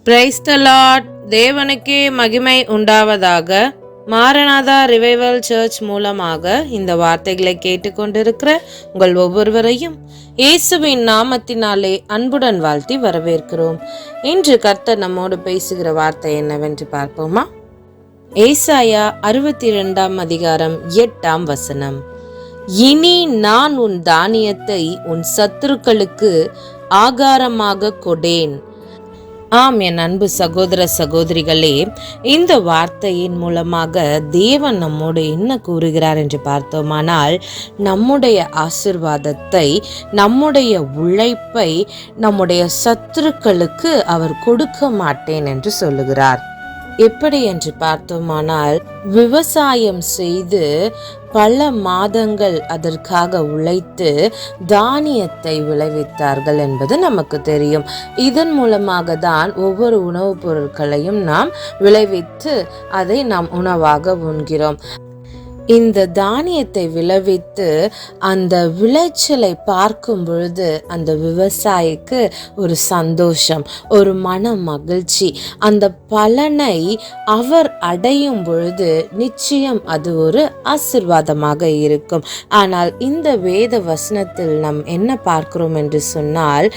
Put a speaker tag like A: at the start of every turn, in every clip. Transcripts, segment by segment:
A: Praise the Lord. தேவனுக்கே மகிமை உண்டாவதாக. மாரநாதா ரிவைவல் சர்ச் மூலமாக இந்த வார்த்தைகளை கேட்டுக்கொண்டிருக்கிற உங்கள் ஒவ்வொருவரையும் இயேசுவின் நாமத்தினாலே அன்புடன் வாழ்த்தி வரவேற்கிறோம். இன்று கர்த்தர் நம்மோடு பேசுகிற வார்த்தை என்னவென்று பார்ப்போமா? ஏசாயா 62 அதிகாரம் 8 இனி நான் உன் தானியத்தை உன் சத்துருக்களுக்கு ஆகாரமாக கொடேன். ஆம், என் அன்பு சகோதர சகோதரிகளே, இந்த வார்த்தையின் மூலமாக தேவன் நம்மோடு என்ன கூறுகிறார் என்று பார்த்தோமானால், நம்முடைய ஆசீர்வாதத்தை, நம்முடைய உழைப்பை நம்முடைய சத்துருக்களுக்கு அவர் கொடுக்க மாட்டேன் என்று சொல்லுகிறார். எப்படி என்று பார்த்தோமானால், விவசாயம் செய்து பல மாதங்கள் அதற்காக உழைத்து தானியத்தை விளைவித்தார்கள் என்பது நமக்கு தெரியும். இதன் மூலமாக தான் ஒவ்வொரு உணவுப் பொருட்களையும் நாம் விளைவித்து அதை நாம் உணவாக உண்கிறோம். இந்த தானியத்தை விளைவித்து அந்த விளைச்சலை பார்க்கும் பொழுது அந்த விவசாயிக்கு ஒரு சந்தோஷம், ஒரு மன மகிழ்ச்சி. அந்த பலனை அவர் அடையும் பொழுது நிச்சயம் அது ஒரு ஆசீர்வாதமாக இருக்கும். ஆனால் இந்த வேத வசனத்தில் நாம் என்ன பார்க்கிறோம் என்று சொன்னால்,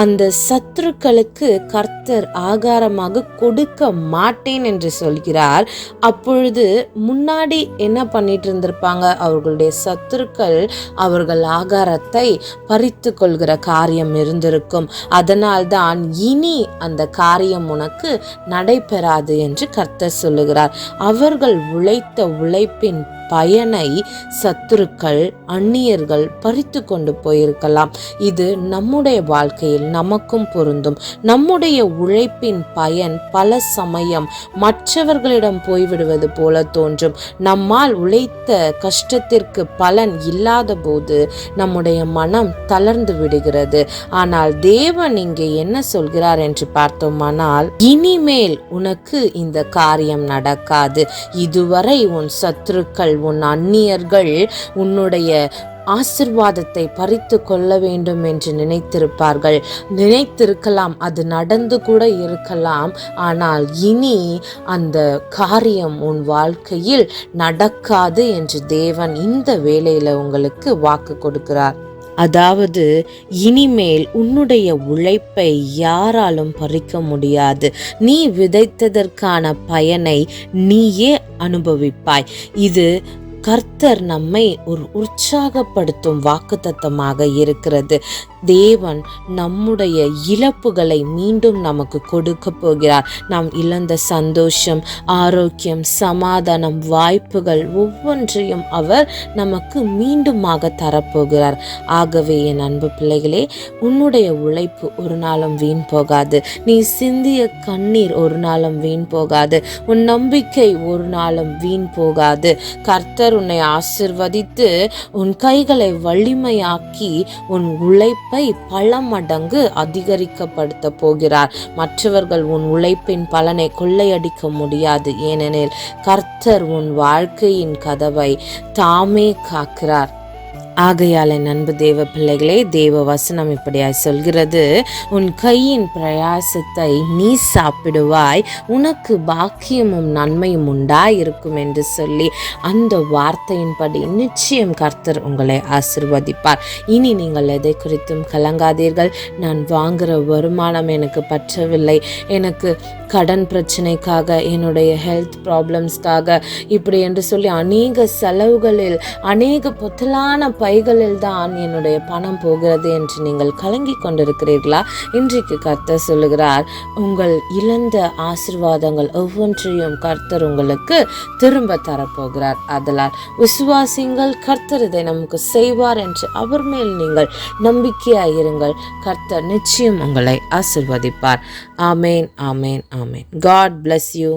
A: அந்த சத்துருக்களுக்கு கர்த்தர் ஆகாரமாக கொடுக்க மாட்டேன் என்று சொல்கிறார். அப்பொழுது முன்னாடி என்ன பண்ணிட்டு இருந்திருப்பாங்க? அவர்களுடைய சத்துருக்கள் அவர்கள் ஆகாரத்தை பறித்து கொள்கிற காரியம் இருந்திருக்கும். அதனால்தான் இனி அந்த காரியம் உனக்கு நடைபெறாது என்று கர்த்தர் சொல்லுகிறார். அவர்கள் உழைத்த உழைப்பின் பயனை சத்துருக்கள், அந்நியர்கள் பறித்து கொண்டு போயிருக்கலாம். இது நம்முடைய வாழ்க்கையில் நமக்கும் பொருந்தும். நம்முடைய உழைப்பின் பயன் பல சமயம் மற்றவர்களிடம் போய்விடுவது போல தோன்றும். நம்மால் உழைத்த கஷ்டத்திற்கு பலன் இல்லாத போது நம்முடைய மனம் தளர்ந்து விடுகிறது. ஆனால் தேவன் இங்கே என்ன சொல்கிறார் என்று பார்த்தோமானால், இனிமேல் உனக்கு இந்த காரியம் நடக்காது. இதுவரை உன் சத்துருக்கள், உன் அந்நியர்கள் உன்னுடைய ஆசீர்வாதத்தை பறித்து கொள்ள வேண்டும் என்று நினைத்திருக்கலாம். அது நடந்து கூட இருக்கலாம். ஆனால் இனி அந்த காரியம் உன் வாழ்க்கையில் நடக்காது என்று தேவன் இந்த வேளையில உங்களுக்கு வாக்கு கொடுக்கிறார். அதாவது, இனிமேல் உன்னுடைய உழைப்பை யாராலும் பறிக்க முடியாது. நீ விதைத்ததற்கான பயனை நீயே அனுபவிப்பாய். இது கர்த்தர் நம்மை ஒரு உற்சாகப்படுத்தும் வாக்குத்தத்தமாக இருக்கிறது. தேவன் நம்முடைய இழப்புகளை மீண்டும் நமக்கு கொடுக்க போகிறார். நாம் இழந்த சந்தோஷம், ஆரோக்கியம், சமாதானம், வாய்ப்புகள் ஒவ்வொன்றையும் அவர் நமக்கு மீண்டுமாக தரப்போகிறார். ஆகவே என் அன்பு பிள்ளைகளே, உன்னுடைய உழைப்பு ஒரு நாளும் வீண் போகாது. நீ சிந்திய கண்ணீர் ஒரு நாளும் வீண் போகாது. உன் நம்பிக்கை ஒரு நாளும் வீண் போகாது. கர்த்தர் உன்னை ஆசீர்வதித்து உன் கைகளை வலிமையாக்கி உன் உழைப்பை பல மடங்கு அதிகரிக்கப்படுத்த போகிறார். மற்றவர்கள் உன் உழைப்பின் பலனை கொள்ளையடிக்க முடியாது. ஏனெனில் கர்த்தர் உன் வாழ்க்கையின் கதவை தாமே காக்கிறார். ஆகையால் என் அன்பு தேவ பிள்ளைகளே, தேவ வசனம் இப்படியாய் சொல்கிறது, உன் கையின் பிரயாசத்தை நீ சாப்பிடுவாய், உனக்கு பாக்கியமும் நன்மையும் உண்டாயிருக்கும் என்று சொல்லி அந்த வார்த்தையின்படி நிச்சயம் கர்த்தர் உங்களை ஆசீர்வதிப்பார். இனி நீங்கள் எதை குறித்தும் கலங்காதீர்கள். நான் வாங்குகிற வருமானம் எனக்கு பற்றவில்லை, எனக்கு கடன் பிரச்சனைக்காக, என்னுடைய ஹெல்த் ப்ராப்ளம்ஸ்க்காக, இப்படி என்று சொல்லி அநேக செலவுகளில், அநேக பொத்தலான பைகளில் தான் என்னுடைய பணம் போகிறது என்று நீங்கள் கலங்கி கொண்டிருக்கிறீர்களா? இன்றைக்கு கர்த்தர் சொல்லுகிறார், உங்கள் இழந்த ஆசீர்வாதங்கள் ஒவ்வொன்றையும் கர்த்தர் உங்களுக்கு திரும்ப தரப்போகிறார். அதனால் விசுவாசிங்கள், கர்த்தர் இதை நமக்கு செய்வார் என்று அவர் மேல் நீங்கள் நம்பிக்கையாயிருங்கள். கர்த்தர் நிச்சயம் உங்களை ஆசீர்வதிப்பார். ஆமேன், ஆமேன், ஆமேன். God bless you.